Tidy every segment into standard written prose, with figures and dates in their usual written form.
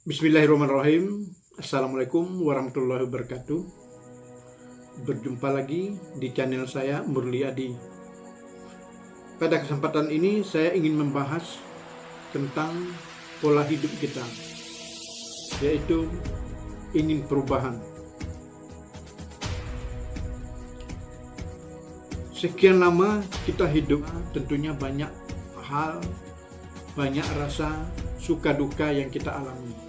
Bismillahirrahmanirrahim. Assalamualaikum warahmatullahi wabarakatuh. Berjumpa lagi di channel saya, Murli Adi. Pada kesempatan ini saya ingin membahas tentang pola hidup kita, yaitu ingin perubahan. Sekian lama kita hidup, tentunya banyak hal, banyak rasa suka duka yang kita alami.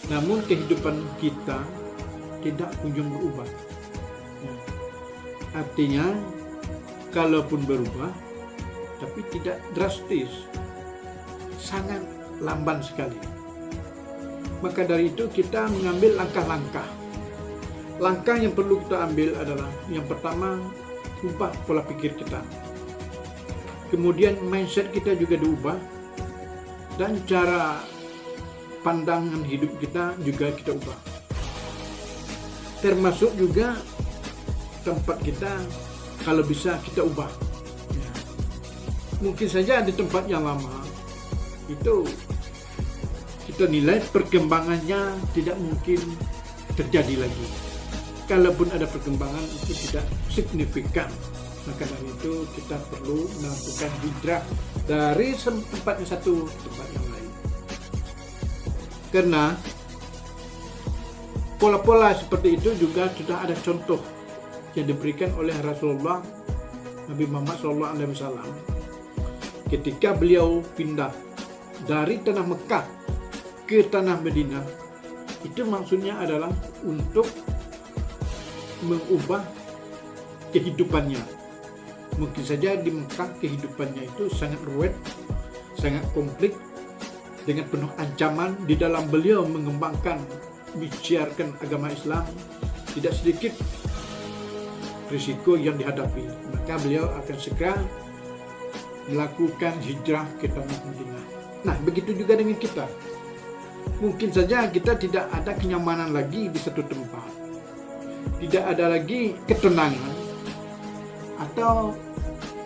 Namun kehidupan kita tidak kunjung berubah. Artinya, kalaupun berubah, tapi tidak drastis, sangat lamban sekali. Maka dari itu kita mengambil langkah-langkah. Langkah yang perlu kita ambil adalah yang pertama, ubah pola pikir kita. Kemudian mindset kita juga diubah, dan cara pandangan hidup kita juga kita ubah. Termasuk juga tempat kita, kalau bisa kita ubah. Ya. Mungkin saja di tempat yang lama itu kita nilai perkembangannya tidak mungkin terjadi lagi. Kalaupun ada perkembangan itu tidak signifikan. Maka dari itu kita perlu melakukan hijrah dari tempat yang satu ke tempat yang lain. Karena pola-pola seperti itu juga sudah ada contoh yang diberikan oleh Rasulullah Nabi Muhammad SAW ketika beliau pindah dari tanah Mekah ke tanah Madinah. Itu maksudnya adalah untuk mengubah kehidupannya. Mungkin saja di Mekah kehidupannya itu sangat ruwet, sangat komplit, dengan penuh ancaman. Di dalam beliau mengembangkan, menyiarkan agama Islam, tidak sedikit risiko yang dihadapi. Maka beliau akan segera melakukan hijrah ke tanah Madinah. Nah, begitu juga dengan kita. Mungkin saja kita tidak ada kenyamanan lagi di satu tempat, tidak ada lagi ketenangan, atau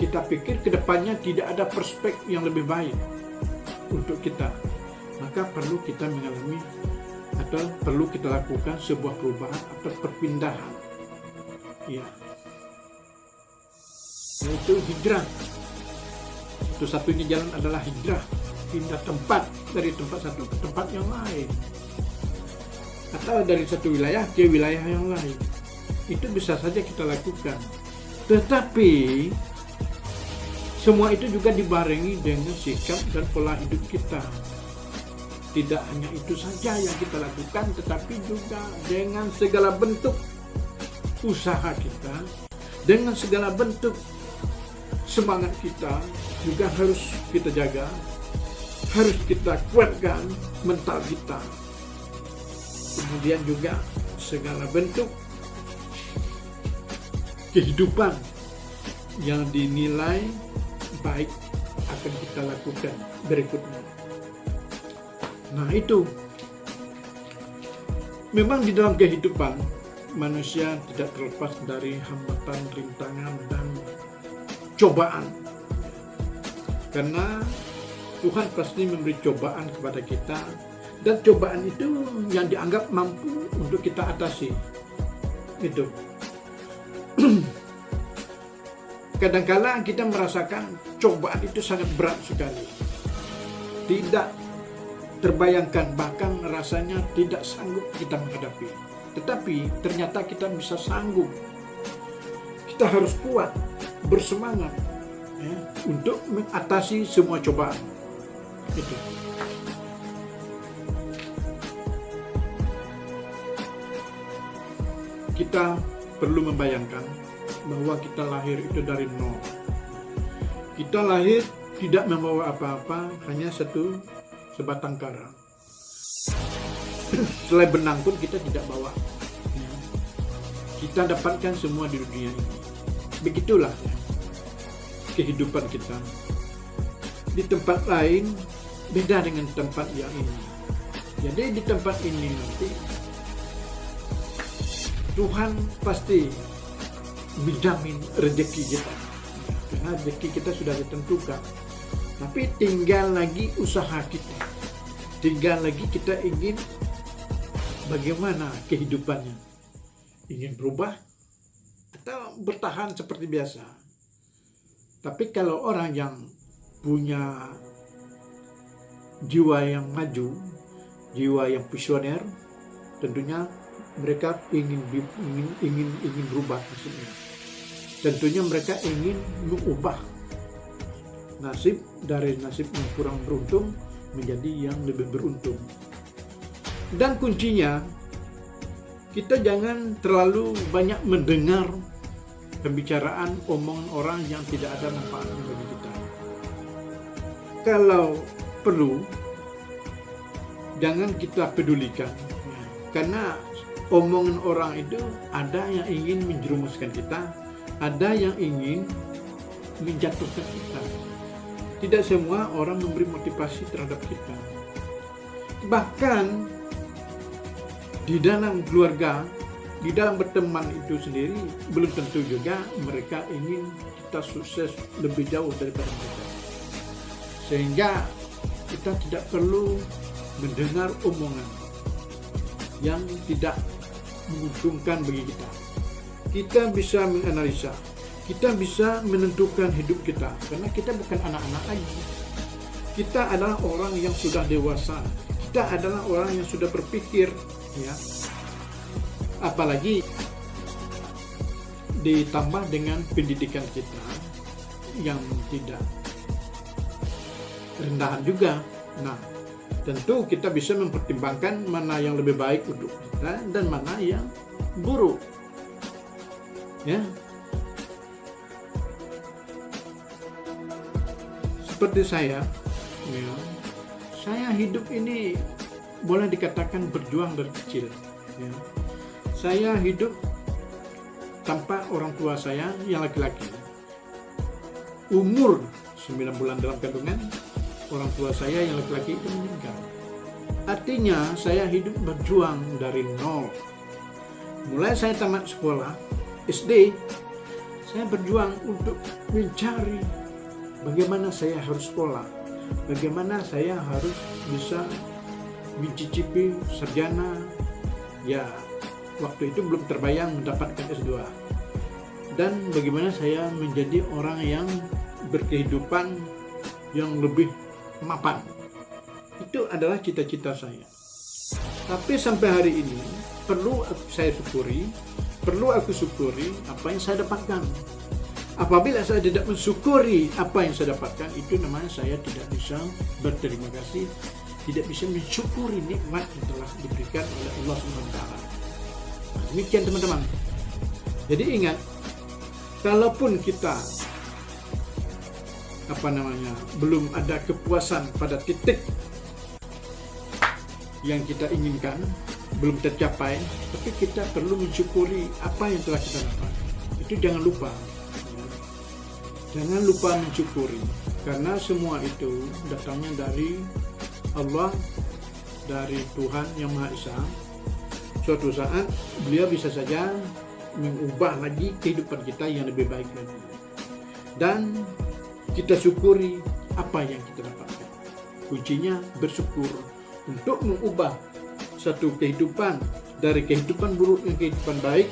kita pikir ke depannya tidak ada prospek yang lebih baik untuk kita. Maka perlu kita mengalami atau perlu kita lakukan sebuah perubahan atau perpindahan. Ya. Yaitu hijrah. Satu-satunya jalan adalah hijrah. Pindah tempat dari tempat satu ke tempat yang lain. Atau dari satu wilayah ke wilayah yang lain. Itu bisa saja kita lakukan. Tetapi semua itu juga dibarengi dengan sikap dan pola hidup kita. Tidak hanya itu saja yang kita lakukan, tetapi juga dengan segala bentuk usaha kita, dengan segala bentuk semangat kita juga harus kita jaga, harus kita kuatkan mental kita. Kemudian juga segala bentuk kehidupan yang dinilai baik akan kita lakukan berikutnya. Nah, itu memang di dalam kehidupan manusia tidak terlepas dari hambatan, rintangan, dan cobaan. Karena Tuhan pasti memberi cobaan kepada kita, dan cobaan itu yang dianggap mampu untuk kita atasi. Itu. Kadang-kala kita merasakan cobaan itu sangat berat sekali. Tidak terbayangkan, bahkan rasanya tidak sanggup kita menghadapi. Tetapi ternyata kita bisa sanggup. Kita harus kuat, bersemangat ya, untuk mengatasi semua cobaan. Itu. Kita perlu membayangkan bahwa kita lahir itu dari nol. Kita lahir tidak membawa apa-apa, hanya sebatang kara. Selai benang pun kita tidak bawa. Kita dapatkan semua di dunia ini. Begitulah kehidupan kita. Di tempat lain beda dengan tempat yang ini. Jadi di tempat ini nanti Tuhan pasti menjamin rezeki kita. Karena rezeki kita sudah ditentukan. Tapi tinggal lagi usaha kita. tinggal lagi kita ingin bagaimana kehidupannya, ingin berubah atau bertahan seperti biasa. Tapi kalau orang yang punya jiwa yang maju, jiwa yang visioner, tentunya mereka ingin berubah maksudnya. Tentunya mereka ingin mengubah nasib dari nasib yang kurang beruntung menjadi yang lebih beruntung. Dan kuncinya, kita jangan terlalu banyak mendengar pembicaraan omongan orang yang tidak ada manfaatnya bagi kita. Kalau perlu, jangan kita pedulikan, karena omongan orang itu ada yang ingin menjerumuskan kita, ada yang ingin menjatuhkan kita. Tidak semua orang memberi motivasi terhadap kita. Bahkan di dalam keluarga, di dalam berteman itu sendiri, belum tentu juga mereka ingin kita sukses lebih jauh daripada mereka. Sehingga kita tidak perlu mendengar omongan yang tidak menguntungkan bagi kita. Kita bisa menganalisa, kita bisa menentukan hidup kita, karena kita bukan anak-anak lagi. Kita adalah orang yang sudah dewasa, kita adalah orang yang sudah berpikir, ya. Apalagi ditambah dengan pendidikan kita yang tidak rendahan juga. Nah, tentu kita bisa mempertimbangkan mana yang lebih baik untuk kita dan mana yang buruk, ya. Seperti saya, ya, saya hidup ini boleh dikatakan berjuang dari kecil, ya. Saya hidup tanpa orang tua saya yang laki-laki. Umur 9 bulan dalam kandungan, orang tua saya yang laki-laki itu meninggal. Artinya saya hidup berjuang dari nol. Mulai saya tamat sekolah SD, saya berjuang untuk mencari bagaimana saya harus sekolah, bagaimana saya harus bisa mencicipi sarjana. Ya, waktu itu belum terbayang mendapatkan S2. Dan bagaimana saya menjadi orang yang berkehidupan yang lebih mapan. Itu adalah cita-cita saya. Tapi sampai hari ini perlu aku syukuri apa yang saya dapatkan. Apabila saya tidak mensyukuri apa yang saya dapatkan, itu namanya saya tidak bisa berterima kasih, tidak bisa mensyukuri nikmat yang telah diberikan oleh Allah SWT. Demikian teman-teman. Jadi ingat, kalaupun kita belum ada kepuasan pada titik yang kita inginkan, belum tercapai, tapi kita perlu mensyukuri apa yang telah kita dapat. Itu jangan lupa. Jangan lupa mensyukuri, karena semua itu datangnya dari Allah, dari Tuhan Yang Maha Esa. Suatu saat beliau bisa saja mengubah lagi kehidupan kita yang lebih baik lagi. Dan kita syukuri apa yang kita dapatkan. Kuncinya bersyukur untuk mengubah satu kehidupan dari kehidupan buruk yang kehidupan baik,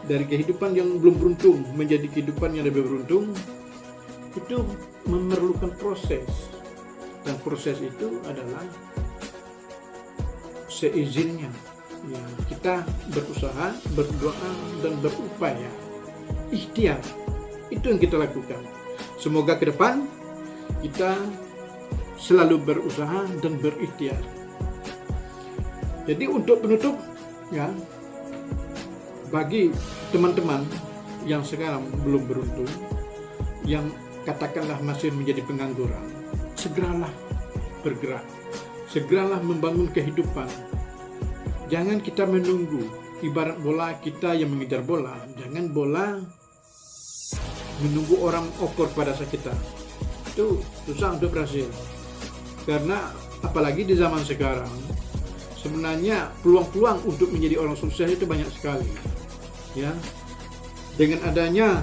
dari kehidupan yang belum beruntung menjadi kehidupan yang lebih beruntung. Itu memerlukan proses, dan proses itu adalah seizinnya. Ya, kita berusaha, berdoa, dan berupaya. Ikhtiar, itu yang kita lakukan. Semoga ke depan kita selalu berusaha dan berikhtiar. Jadi untuk penutup, ya, bagi teman-teman yang sekarang belum beruntung, yang katakanlah masih menjadi pengangguran, segeralah bergerak, segeralah membangun kehidupan. Jangan kita menunggu, ibarat bola kita yang mengejar bola, jangan bola menunggu orang okor pada saat kita. Itu susah untuk berhasil. Karena apalagi di zaman sekarang, sebenarnya peluang-peluang untuk menjadi orang sukses itu banyak sekali. Ya, dengan adanya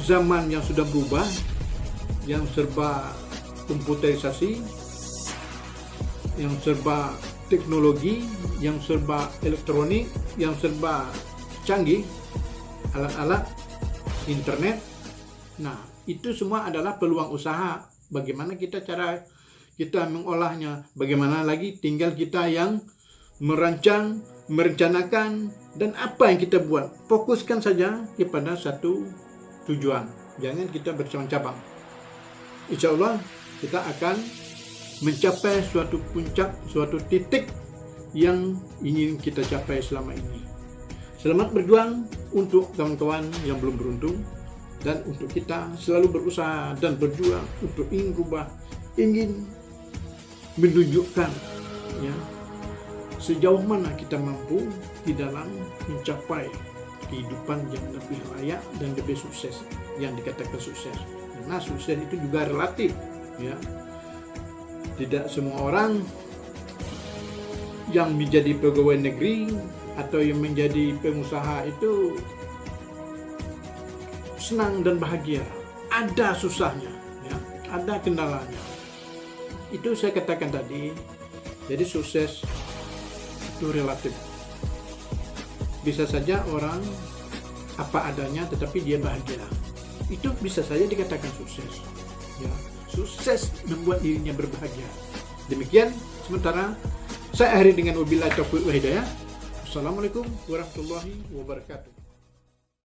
zaman yang sudah berubah, yang serba komputerisasi, yang serba teknologi, yang serba elektronik, yang serba canggih, alat-alat, internet. Nah, itu semua adalah peluang usaha. Bagaimana cara kita mengolahnya, bagaimana lagi tinggal kita yang merancang, merencanakan, dan apa yang kita buat. Fokuskan saja kepada satu tujuan. Jangan kita bercabang-cabang. Insya Allah kita akan mencapai suatu puncak, suatu titik yang ingin kita capai selama ini. Selamat berjuang untuk kawan-kawan yang belum beruntung, dan untuk kita selalu berusaha dan berjuang untuk ingin berubah, ingin menunjukkan ya sejauh mana kita mampu di dalam mencapai kehidupan yang lebih layak dan lebih sukses, yang dikatakan sukses. Karena sukses itu juga relatif, ya. Tidak semua orang yang menjadi pegawai negeri atau yang menjadi pengusaha itu senang dan bahagia. Ada susahnya, ya. Ada kendalanya. Itu saya katakan tadi. Jadi sukses itu relatif. Bisa saja orang apa adanya tetapi dia bahagia. Itu bisa saja dikatakan sukses. Ya, sukses membuat dirinya berbahagia. Demikian sementara saya akhiri dengan wabillahi taufiq wal hidayah. Assalamualaikum warahmatullahi wabarakatuh.